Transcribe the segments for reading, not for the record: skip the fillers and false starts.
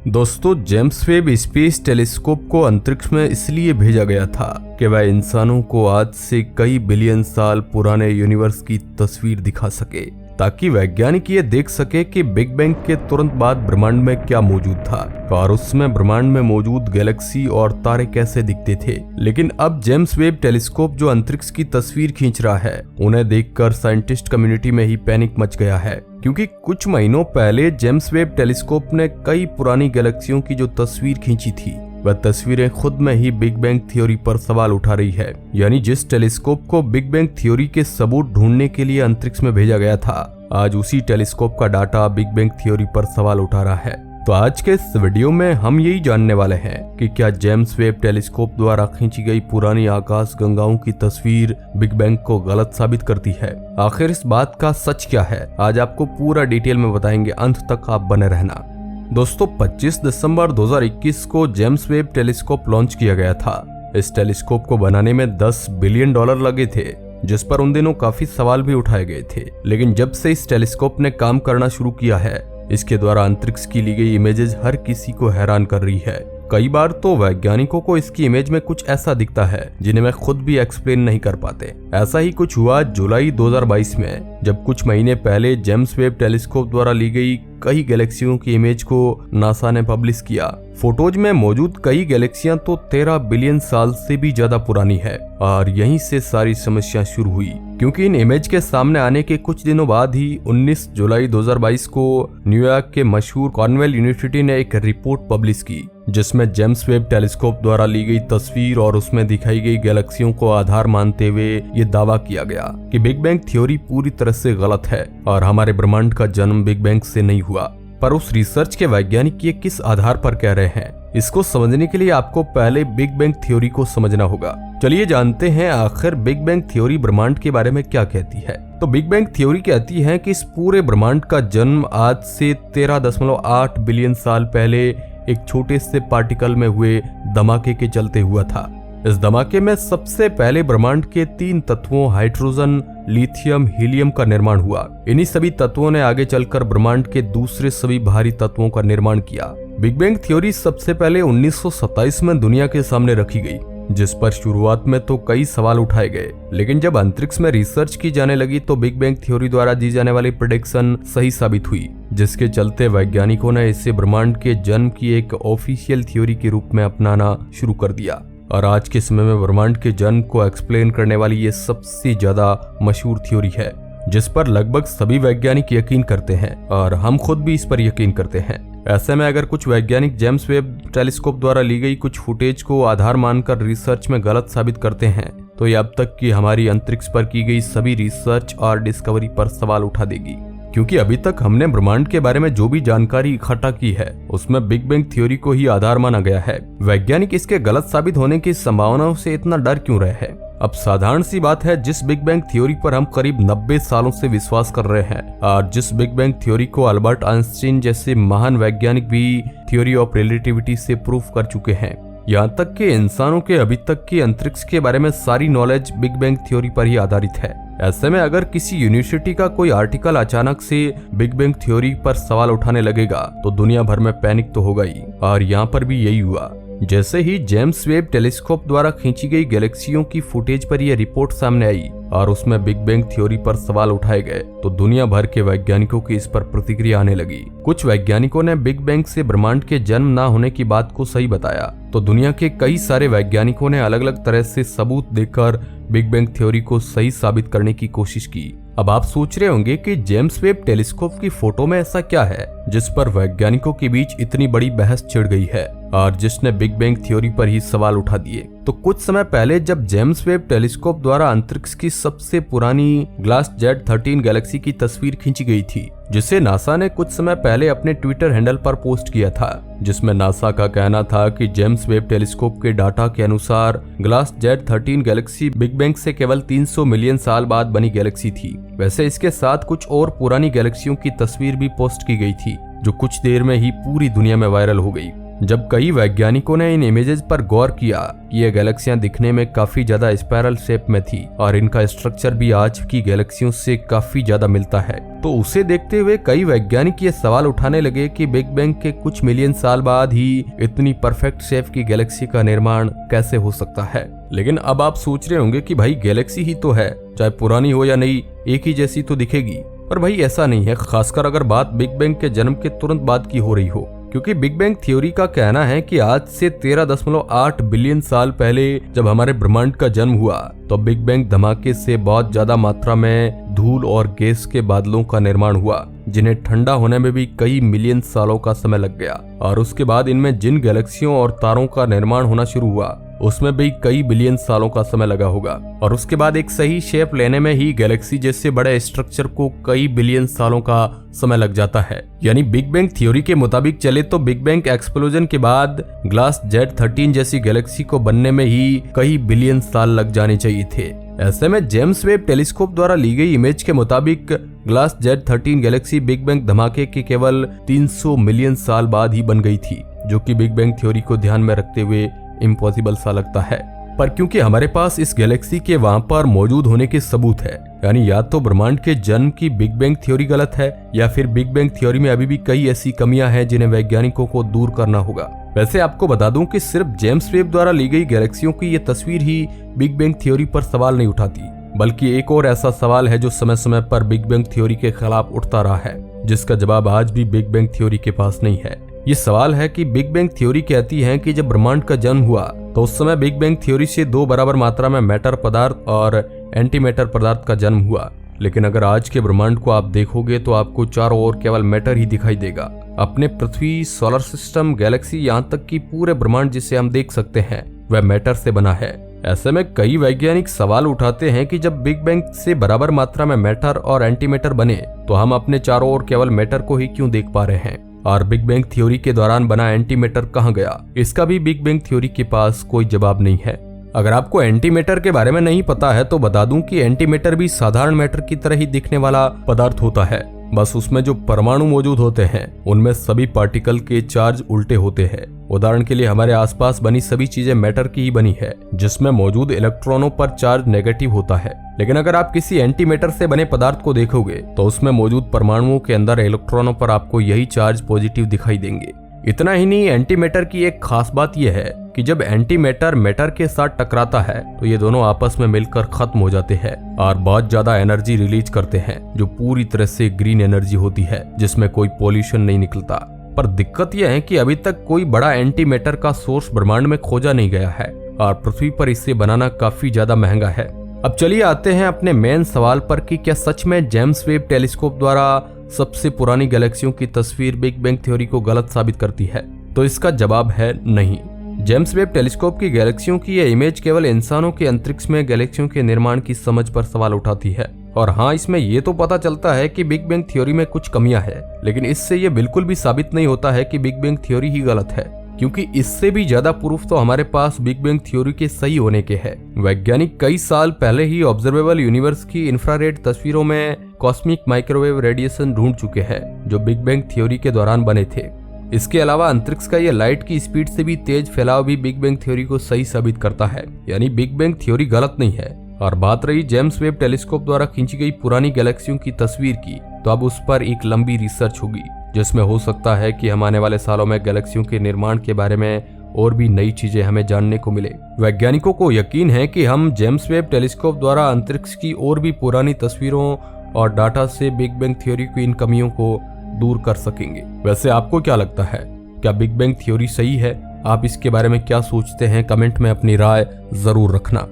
दोस्तों, James Webb space telescope को अंतरिक्ष में इसलिए भेजा गया था कि वह इंसानों को आज से कई बिलियन साल पुराने यूनिवर्स की तस्वीर दिखा सके, ताकि वैज्ञानिक ये देख सके कि बिग बैंग के तुरंत बाद ब्रह्मांड में क्या मौजूद था और उसमें ब्रह्मांड में मौजूद गैलेक्सी और तारे कैसे दिखते थे। लेकिन अब जेम्स वेब टेलीस्कोप जो अंतरिक्ष की तस्वीर खींच रहा है, उन्हें देखकर साइंटिस्ट कम्युनिटी में ही पैनिक मच गया है, क्योंकि कुछ महीनों पहले जेम्स वेब टेलीस्कोप ने कई पुरानी गैलेक्सियों की जो तस्वीर खींची थी, वह तस्वीरें खुद में ही बिग बैंग थ्योरी पर सवाल उठा रही है। यानी जिस टेलीस्कोप को बिग बैंग थ्योरी के सबूत ढूंढने के लिए अंतरिक्ष में भेजा गया था, आज उसी टेलीस्कोप का डाटा बिग बैंग थ्योरी पर सवाल उठा रहा है। तो आज के इस वीडियो में हम यही जानने वाले हैं कि क्या जेम्स वेब टेलीस्कोप द्वारा खींची गई पुरानी आकाश गंगाओं की तस्वीर बिग बैंग को गलत साबित करती है। आखिर इस बात का सच क्या है, आज आपको पूरा डिटेल में बताएंगे, अंत तक आप बने रहना। दोस्तों, 25 दिसंबर 2021 को जेम्स वेब टेलीस्कोप लॉन्च किया गया था। इस टेलीस्कोप को बनाने में $10 बिलियन लगे थे, जिस पर उन दिनों काफी सवाल भी उठाए गए थे। लेकिन जब से इस टेलीस्कोप ने काम करना शुरू किया है, इसके द्वारा अंतरिक्ष की ली गई इमेजेस हर किसी को हैरान कर रही है। कई बार तो वैज्ञानिकों को इसकी इमेज में कुछ ऐसा दिखता है जिन्हें मैं खुद भी एक्सप्लेन नहीं कर पाते। ऐसा ही कुछ हुआ जुलाई 2022 में, जब कुछ महीने पहले जेम्स वेब टेलीस्कोप द्वारा ली गई कई गैलेक्सियों की इमेज को नासा ने पब्लिश किया। फोटोज में मौजूद कई गैलेक्सियां तो 13 बिलियन साल से भी ज्यादा पुरानी है, और यहीं से सारी समस्या शुरू हुई, क्योंकि इन इमेज के सामने आने के कुछ दिनों बाद ही 19 जुलाई 2022 को न्यूयॉर्क के मशहूर कॉर्नेल यूनिवर्सिटी ने एक रिपोर्ट पब्लिश की, जिसमें जेम्स वेब टेलीस्कोप द्वारा ली गई तस्वीर और उसमें दिखाई गई गैलेक्सियों को आधार मानते हुए ये दावा किया गया कि बिग बैंग थ्योरी पूरी तरह से गलत है और हमारे ब्रह्मांड का जन्म बिग बैंग से नहीं हुआ। पर उस रिसर्च के वैज्ञानिक ये किस आधार पर कह रहे हैं, इसको समझने के लिए आपको पहले बिग बैंग थ्योरी को समझना होगा। चलिए जानते हैं आखिर बिग बैंग थ्योरी ब्रह्मांड के बारे में क्या कहती है। तो बिग बैंग थ्योरी कहती है कि इस पूरे ब्रह्मांड का जन्म आज से 13.8 बिलियन साल पहले एक छोटे से पार्टिकल में हुए धमाके के चलते हुआ था। इस धमाके में सबसे पहले ब्रह्मांड के 3 तत्वों हाइड्रोजन, लिथियम, हीलियम का निर्माण हुआ। इन्हीं सभी तत्वों ने आगे चलकर ब्रह्मांड के दूसरे सभी भारी तत्वों का निर्माण किया। बिग बैंग थ्योरी सबसे पहले 1927 में दुनिया के सामने रखी गई, जिस पर शुरुआत में तो कई सवाल उठाए गए, लेकिन जब अंतरिक्ष में रिसर्च की जाने लगी तो बिग बैंग थ्योरी द्वारा दी जाने वाली प्रेडिक्शन सही साबित हुई, जिसके चलते वैज्ञानिकों ने इसे ब्रह्मांड के जन्म की एक ऑफिशियल थ्योरी के रूप में अपनाना शुरू कर दिया। और आज के समय में ब्रह्मांड के जन्म को एक्सप्लेन करने वाली ये सबसे ज्यादा मशहूर थ्योरी है, जिस पर लगभग सभी वैज्ञानिक यकीन करते हैं और हम खुद भी इस पर यकीन करते हैं। ऐसे में अगर कुछ वैज्ञानिक जेम्स वेब टेलीस्कोप द्वारा ली गई कुछ फुटेज को आधार मानकर रिसर्च में गलत साबित करते हैं, तो ये अब तक की हमारी अंतरिक्ष पर की गई सभी रिसर्च और डिस्कवरी पर सवाल उठा देगी। क्योंकि अभी तक हमने ब्रह्मांड के बारे में जो भी जानकारी इकट्ठा की है, उसमें बिग बैंग थ्योरी को ही आधार माना गया है। वैज्ञानिक इसके गलत साबित होने की संभावनाओं से इतना डर क्यों रहे हैं? अब साधारण सी बात है, जिस बिग बैंग थ्योरी पर हम करीब 90 सालों से विश्वास कर रहे हैं और जिस बिग बैंग थ्योरी को अल्बर्ट आइंस्टीन जैसे महान वैज्ञानिक भी थ्योरी ऑफ रिलेटिविटी से प्रूफ कर चुके हैं, यहाँ तक कि इंसानों के अभी तक की अंतरिक्ष के बारे में सारी नॉलेज बिग बैंग थ्योरी पर ही आधारित है। ऐसे में अगर किसी यूनिवर्सिटी का कोई आर्टिकल अचानक से बिग बैंग थ्योरी पर सवाल उठाने लगेगा तो दुनिया भर में पैनिक तो होगा ही, और यहाँ पर भी यही हुआ। जैसे ही जेम्स वेब टेलीस्कोप द्वारा खींची गई गैलेक्सियों की फुटेज पर यह रिपोर्ट सामने आई और उसमें बिग बैंग थ्योरी पर सवाल उठाए गए, तो दुनिया भर के वैज्ञानिकों की इस पर प्रतिक्रिया आने लगी। कुछ वैज्ञानिकों ने बिग बैंग से ब्रह्मांड के जन्म न होने की बात को सही बताया, तो दुनिया के कई सारे वैज्ञानिकों ने अलग अलग तरह से सबूत देकर बिग बैंग थ्योरी को सही साबित करने की कोशिश की। अब आप सोच रहे होंगे कि जेम्स वेब टेलीस्कोप की फोटो में ऐसा क्या है जिस पर वैज्ञानिकों के बीच इतनी बड़ी बहस छिड़ गई है और जिसने बिग बैंग थ्योरी पर ही सवाल उठा दिए। तो कुछ समय पहले जब जेम्स वेब टेलीस्कोप द्वारा अंतरिक्ष की सबसे पुरानी ग्लास Z13 गैलेक्सी की तस्वीर खींची गई थी, जिसे नासा ने कुछ समय पहले अपने ट्विटर हैंडल पर पोस्ट किया था, जिसमें नासा का कहना था कि जेम्स वेब टेलीस्कोप के डाटा के अनुसार glass Z13 Galaxy big bang से केवल 300 मिलियन साल बाद बनी गैलेक्सी थी। वैसे इसके साथ कुछ और पुरानी गैलेक्सियों की तस्वीर भी पोस्ट की गई थी, जो कुछ देर में ही पूरी दुनिया में वायरल हो गई। जब कई वैज्ञानिकों ने इन इमेजेस पर गौर किया कि ये गैलेक्सियां दिखने में काफी ज्यादा स्पाइरल शेप में थी और इनका स्ट्रक्चर भी आज की गैलेक्सियों से काफी ज्यादा मिलता है, तो उसे देखते हुए कई वैज्ञानिक ये सवाल उठाने लगे कि बिग बैंग के कुछ मिलियन साल बाद ही इतनी परफेक्ट शेप की गैलेक्सी का निर्माण कैसे हो सकता है। लेकिन अब आप सोच रहे होंगे कि भाई गैलेक्सी ही तो है, चाहे पुरानी हो या नई, एक ही जैसी तो दिखेगी। पर भाई ऐसा नहीं है, खासकर अगर बात बिग बैंग के जन्म के तुरंत बाद की हो रही हो, क्योंकि बिग बैंग थ्योरी का कहना है कि आज से 13.8 बिलियन साल पहले जब हमारे ब्रह्मांड का जन्म हुआ तो बिग बैंग धमाके से बहुत ज्यादा मात्रा में धूल और गैस के बादलों का निर्माण हुआ, जिन्हें ठंडा होने में भी कई मिलियन सालों का समय लग गया। और उसके बाद इनमें जिन गैलेक्सियों और तारों का निर्माण होना शुरू हुआ उसमें भी कई बिलियन सालों का समय लगा होगा, और उसके बाद एक सही शेप लेने में ही गैलेक्सी जैसे बड़े स्ट्रक्चर को कई बिलियन सालों का समय लग जाता है। यानी बिग बैंग थ्योरी के मुताबिक चले तो बिग बैंग एक्सप्लोजन के बाद ग्लास Z13 जैसी गैलेक्सी को बनने में ही कई बिलियन साल लग जाने चाहिए थे। ऐसे में जेम्स वेब टेलीस्कोप द्वारा ली गई इमेज के मुताबिक glass Z13 Galaxy big bang धमाके के केवल 300 मिलियन साल बाद ही बन गई थी, जो कि बिग बैंग थ्योरी को ध्यान में रखते हुए इम्पॉसिबल सा लगता है। पर क्योंकि हमारे पास इस गैलेक्सी के वहां पर मौजूद होने के सबूत है, यानी या तो ब्रह्मांड के जन्म की बिग बैंग थ्योरी गलत है या फिर बिग बैंग थ्योरी में अभी भी कई ऐसी कमियां हैं जिन्हें वैज्ञानिकों को दूर करना होगा। वैसे आपको बता दूं कि सिर्फ जेम्स वेब द्वारा ली गई गैलेक्सियों की ये तस्वीर ही बिग बैंग थ्योरी पर सवाल नहीं उठाती, बल्कि एक और ऐसा सवाल है जो समय समय पर बिग बैंग थ्योरी के खिलाफ उठता रहा है, जिसका जवाब आज भी बिग बैंग थ्योरी के पास नहीं है। ये सवाल है कि बिग बैंग थ्योरी कहती है कि जब ब्रह्मांड का जन्म हुआ तो उस समय बिग बैंग थ्योरी से 2 बराबर मात्रा में मैटर पदार्थ और एंटी मैटर पदार्थ का जन्म हुआ। लेकिन अगर आज के ब्रह्मांड को आप देखोगे तो आपको चारों ओर केवल मैटर ही दिखाई देगा। अपने पृथ्वी, सोलर सिस्टम, गैलेक्सी, यहाँ तक कि पूरे ब्रह्मांड जिसे हम देख सकते हैं वह मैटर से बना है। ऐसे में कई वैज्ञानिक सवाल उठाते हैं कि जब बिग बैंग से बराबर मात्रा में मैटर और एंटी मैटर बने तो हम अपने चारों ओर केवल मैटर को ही क्यों देख पा रहे हैं, और बिग बैंग थ्योरी के दौरान बना एंटी मैटर कहाँ गया? इसका भी बिग बैंग थ्योरी के पास कोई जवाब नहीं है। अगर आपको एंटी मैटर के बारे में नहीं पता है तो बता दूं कि एंटी मैटर भी साधारण मैटर की तरह ही दिखने वाला पदार्थ होता है, बस उसमें जो परमाणु मौजूद होते हैं उनमें सभी पार्टिकल के चार्ज उल्टे होते हैं। उदाहरण के लिए हमारे आसपास बनी सभी चीजें मैटर की ही बनी है, जिसमें मौजूद इलेक्ट्रॉनों पर चार्ज नेगेटिव होता है। लेकिन अगर आप किसी एंटी मैटर से बने पदार्थ को देखोगे तो उसमें मौजूद परमाणुओं के अंदर इलेक्ट्रॉनों पर आपको यही चार्ज पॉजिटिव दिखाई देंगे। इतना ही नहीं, एंटी मैटर की एक खास बात यह है कि जब एंटी मैटर मैटर के साथ टकराता है तो ये दोनों आपस में मिलकर खत्म हो जाते हैं और बहुत ज्यादा एनर्जी रिलीज करते हैं, जो पूरी तरह से ग्रीन एनर्जी होती है, जिसमें कोई पॉल्यूशन नहीं निकलता। पर दिक्कत यह है कि अभी तक कोई बड़ा एंटी मैटर का सोर्स ब्रह्मांड में खोजा नहीं गया है और पृथ्वी पर इसे बनाना काफी ज्यादा महंगा है। अब चलिए आते हैं अपने मेन सवाल पर कि क्या सच में जेम्स वेब टेलीस्कोप द्वारा सबसे पुरानी गैलेक्सियों की तस्वीर बिग बैंग थ्योरी को गलत साबित करती है? तो इसका जवाब है नहीं। जेम्स वेब टेलीस्कोप की गैलेक्सियों की यह इमेज केवल इंसानों के अंतरिक्ष में गैलेक्सियों के निर्माण की समझ पर सवाल उठाती है। और हाँ, इसमें यह तो पता चलता है कि बिग बैंग थ्योरी में कुछ कमियां हैं, लेकिन इससे यह बिल्कुल भी साबित नहीं होता है कि बिग बैंग थ्योरी ही गलत है, क्योंकि इससे भी ज्यादा प्रूफ तो हमारे पास बिग बैंग थ्योरी के सही होने के हैं। वैज्ञानिक कई साल पहले ही ऑब्जर्वेबल यूनिवर्स की इंफ्रारेड तस्वीरों में कॉस्मिक माइक्रोवेव रेडिएशन ढूंढ चुके हैं जो बिग बैंग थ्योरी के दौरान बने थे। इसके अलावा अंतरिक्ष का यह लाइट की स्पीड से भी तेज फैलाव भी बिग बैंग थ्योरी को सही साबित करता है, यानी बिग बैंग थ्योरी गलत नहीं है। और बात रही जेम्स वेब टेलीस्कोप द्वारा खींची गई पुरानी गैलेक्सियों की तस्वीर की, तो अब उस पर एक लंबी रिसर्च होगी, जिसमें हो सकता है कि हम आने वाले सालों में गैलेक्सियों के निर्माण के बारे में और भी नई चीजें हमें जानने को मिले। वैज्ञानिकों को यकीन है कि हम जेम्स वेब टेलीस्कोप द्वारा अंतरिक्ष की और भी पुरानी तस्वीरों और डाटा से बिग बैंग थ्योरी की इन कमियों को दूर कर सकेंगे। वैसे आपको क्या लगता है, क्या बिग बैंग थ्योरी सही है? आप इसके बारे में क्या सोचते हैं? कमेंट में अपनी राय जरूर रखना।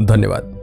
धन्यवाद।